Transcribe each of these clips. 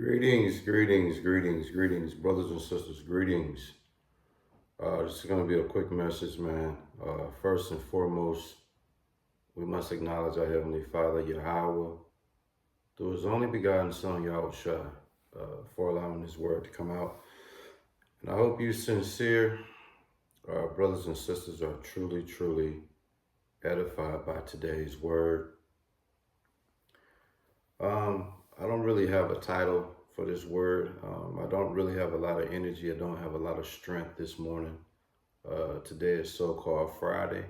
Greetings, brothers and sisters, greetings. This is going to be a quick message, man. First and foremost, we must acknowledge our Heavenly Father, Yahweh, through His only begotten Son, Yahushua, for allowing His word to come out. And I hope you sincere brothers and sisters are truly edified by today's word. I don't really have a title for this word. I don't really have a lot of energy. I don't have a lot of strength this morning. Today is so-called Friday,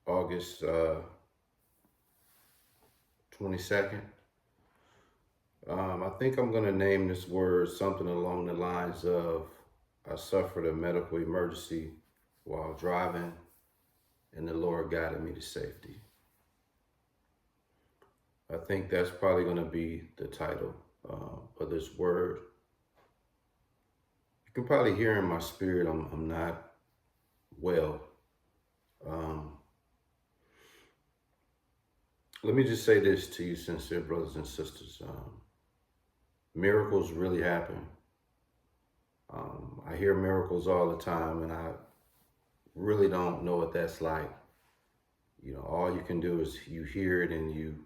August 22nd. I think I'm going to name this word something along the lines of I suffered a medical emergency while driving, and the Lord guided me to safety. I think that's probably going to be the title of this word. You can probably hear in my spirit I'm not well. Let me just say this to you, sincere brothers and sisters. Miracles really happen. I hear miracles all the time, and I really don't know what that's like. You know, all you can do is you hear it and you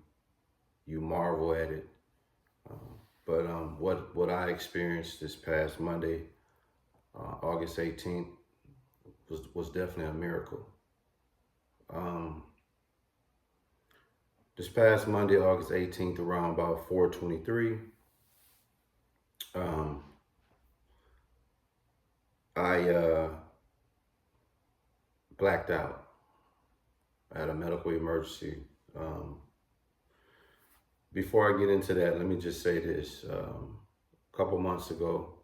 marvel at it. But what I experienced this past Monday, August 18th, was definitely a miracle. This past Monday, August 18th, around about 4:23, I blacked out. I had a medical emergency. Before I get into that, let me just say this. A couple months ago,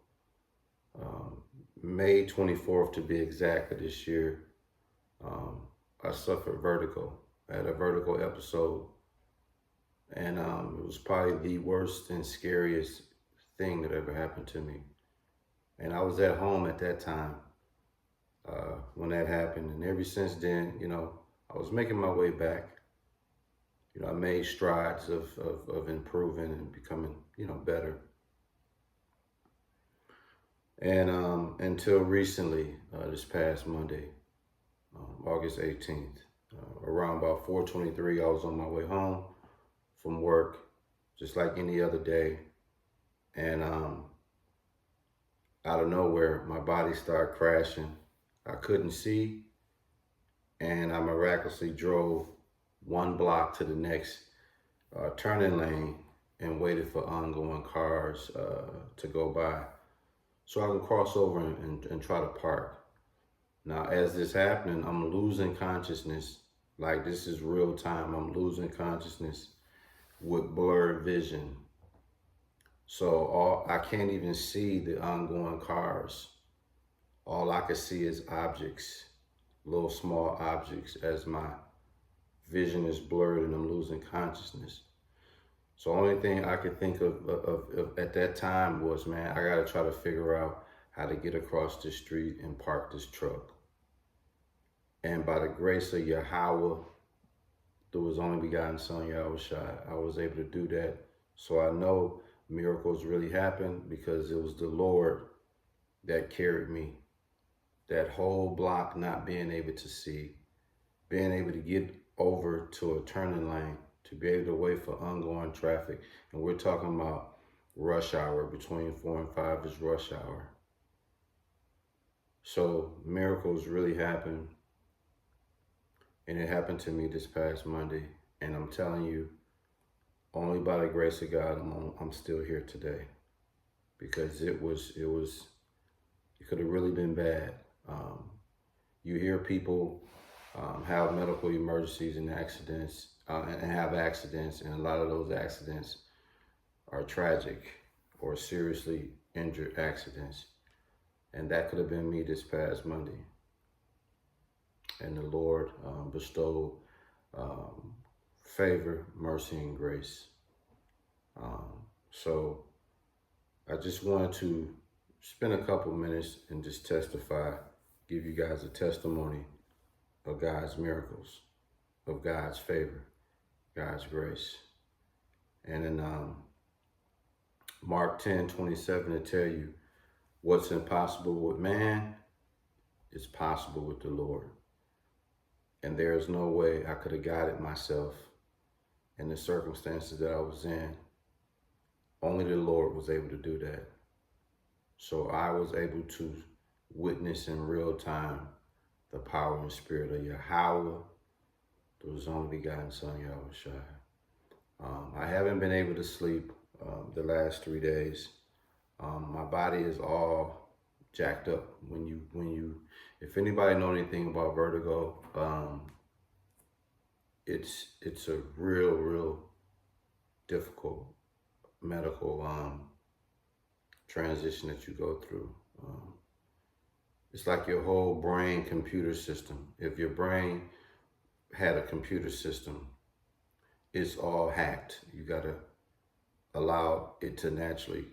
May 24th to be exact of this year, I suffered vertigo. I had a vertigo episode, and it was probably the worst and scariest thing that ever happened to me. And I was at home at that time when that happened, and ever since then, you know, I was making my way back. You know, I made strides of improving and becoming, you know, better. And until recently, this past Monday, August 18th, around about 4:23, I was on my way home from work, just like any other day. And out of nowhere, my body started crashing. I couldn't see, and I miraculously drove one block to the next turning lane and waited for ongoing cars to go by so I can cross over and try to park. Now, as this happening, I'm losing consciousness. Like, this is real time. I'm losing consciousness with blurred vision. So I can't even see the ongoing cars. All I can see is objects, little small objects, as my vision is blurred and I'm losing consciousness. So the only thing I could think of at that time was, man, I gotta try to figure out how to get across this street and park this truck. And by the grace of Yahweh, through His only begotten Son, Yahushua, I was able to do that. So I know miracles really happen because it was the Lord that carried me. That whole block not being able to see, being able to get over to a turning lane, to be able to wait for ongoing traffic. And we're talking about rush hour, between 4 and 5 is rush hour. So miracles really happen. And it happened to me this past Monday. And I'm telling you, only by the grace of God, I'm still here today. Because it could have really been bad. You hear people have medical emergencies and accidents, and have accidents, and a lot of those accidents are tragic or seriously injured accidents. And that could have been me this past Monday. And the Lord bestowed favor, mercy, and grace. So I just wanted to spend a couple minutes and just testify, give you guys a testimony of God's miracles, of God's favor, God's grace. And in Mark 10:27, it tell you what's impossible with man is possible with the Lord. And there is no way I could have guided myself in the circumstances that I was in. Only the Lord was able to do that. So I was able to witness in real time the power and spirit of Yahweh, through His only begotten Son, Yahushua. I haven't been able to sleep the last 3 days. My body is all jacked up. If anybody know anything about vertigo, it's a real difficult medical transition that you go through. It's like your whole brain computer system. If your brain had a computer system, it's all hacked. You gotta allow it to naturally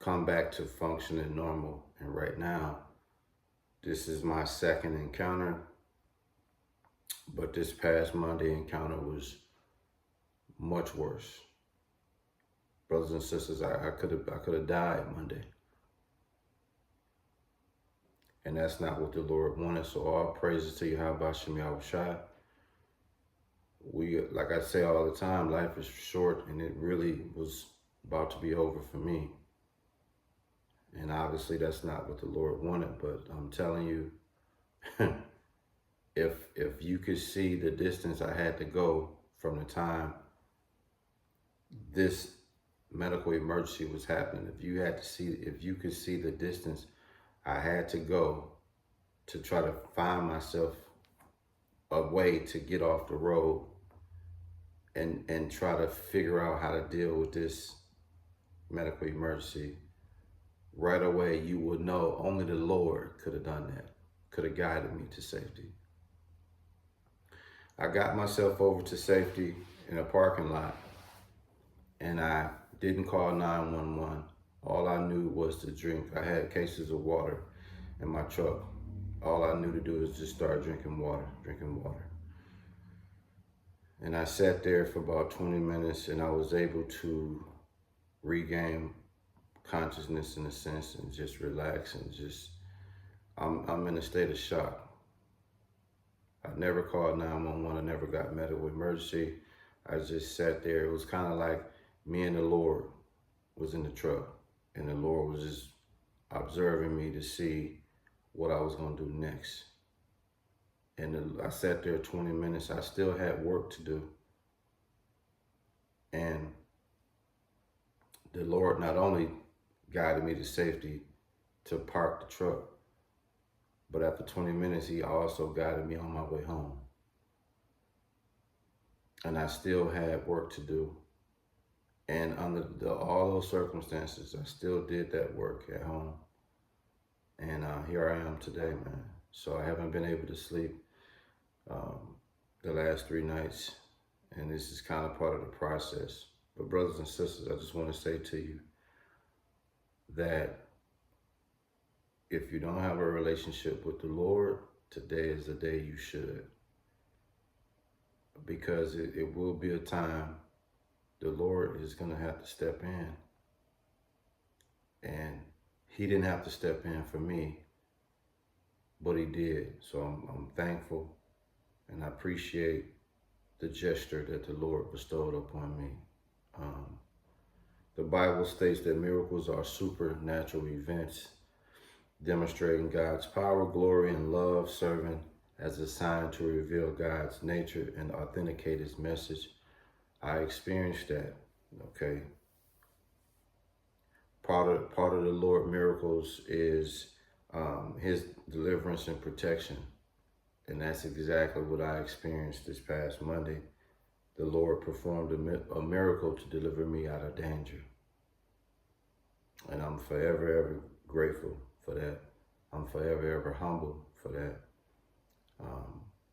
come back to functioning normal. And right now, this is my second encounter, but this past Monday encounter was much worse. Brothers and sisters, I could have died Monday. And that's not what the Lord wanted. So all praises to Yahweh Shem Yahushua. Like I say all the time, life is short, and it really was about to be over for me. And obviously that's not what the Lord wanted, but I'm telling you, if you could see the distance I had to go from the time this medical emergency was happening, if you could see the distance I had to go to try to find myself a way to get off the road and try to figure out how to deal with this medical emergency, right away you would know only the Lord could have done that, could have guided me to safety. I got myself over to safety in a parking lot, and I didn't call 911. All I knew was to drink. I had cases of water in my truck. All I knew to do was just start drinking water. And I sat there for about 20 minutes, and I was able to regain consciousness in a sense and just relax and just, I'm in a state of shock. I never called 911. I never got medical emergency. I just sat there. It was kind of like me and the Lord was in the truck, and the Lord was just observing me to see what I was going to do next. And I sat there 20 minutes. I still had work to do. And the Lord not only guided me to safety to park the truck, but after 20 minutes, He also guided me on my way home. And I still had work to do. And under all those circumstances, I still did that work at home. And here I am today, man. So I haven't been able to sleep the last 3 nights. And this is kind of part of the process. But brothers and sisters, I just want to say to you that if you don't have a relationship with the Lord, today is the day you should. Because it will be a time the Lord is going to have to step in. And He didn't have to step in for me, but He did. So I'm thankful, and I appreciate the gesture that the Lord bestowed upon me. The Bible states that miracles are supernatural events demonstrating God's power, glory, and love, serving as a sign to reveal God's nature and authenticate His message. I experienced that, okay? Part of the Lord miracles is His deliverance and protection. And that's exactly what I experienced this past Monday. The Lord performed a miracle to deliver me out of danger. And I'm forever, ever grateful for that. I'm forever, ever humble for that.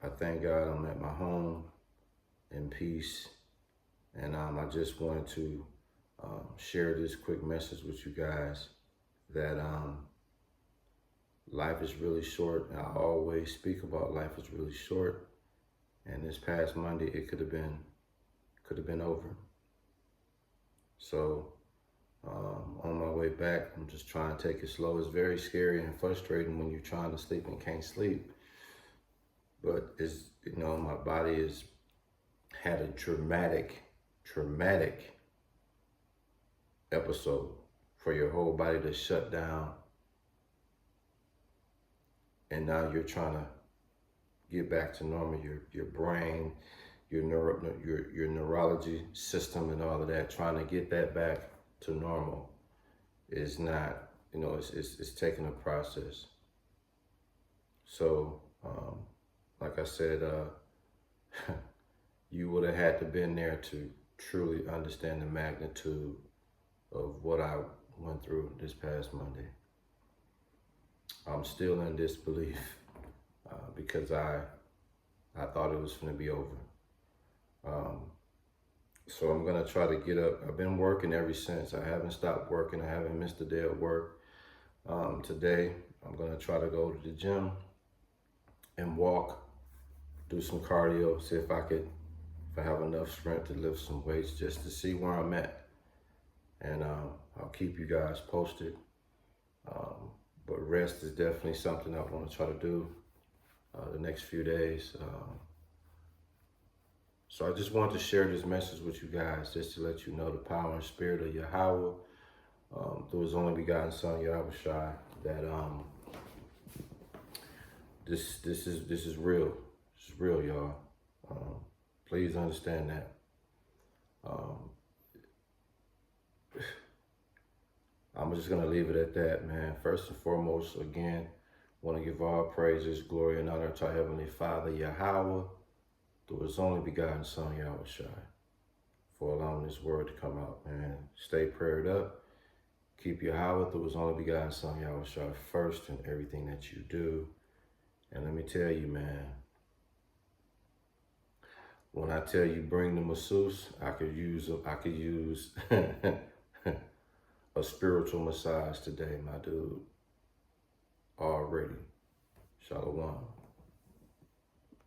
I thank God I'm at my home in peace. And I just wanted to share this quick message with you guys that life is really short. And I always speak about life is really short. And this past Monday, it could have been over. So on my way back, I'm just trying to take it slow. It's very scary and frustrating when you're trying to sleep and can't sleep. But it's, my body has had a traumatic episode for your whole body to shut down. And now you're trying to get back to normal. Your brain, your neurology system and all of that, trying to get that back to normal is not, it's taking a process. So, like I said, you would have had to been there to truly understand the magnitude of what I went through this past Monday. I'm still in disbelief because I thought it was going to be over. So I'm going to try to get up. I've been working ever since. I haven't stopped working. I haven't missed a day of work. Today, I'm going to try to go to the gym and walk, do some cardio, see if I have enough strength to lift some weights just to see where I'm at. And I'll keep you guys posted. But rest is definitely something I want to try to do the next few days. So I just wanted to share this message with you guys, just to let you know the power and spirit of Yahweh through His only begotten Son Yahushua. That this is real. This is real, y'all. Please understand that. I'm just going to leave it at that, man. First and foremost, again, want to give all praises, glory, and honor to our Heavenly Father, Yahweh, through His only begotten Son, Yahushua, for allowing this word to come out, man. Stay prayed up. Keep Yahweh through His only begotten Son, Yahushua, first in everything that you do. And let me tell you, man, when I tell you bring the masseuse, I could use a spiritual massage today, my dude. Already. Shalom.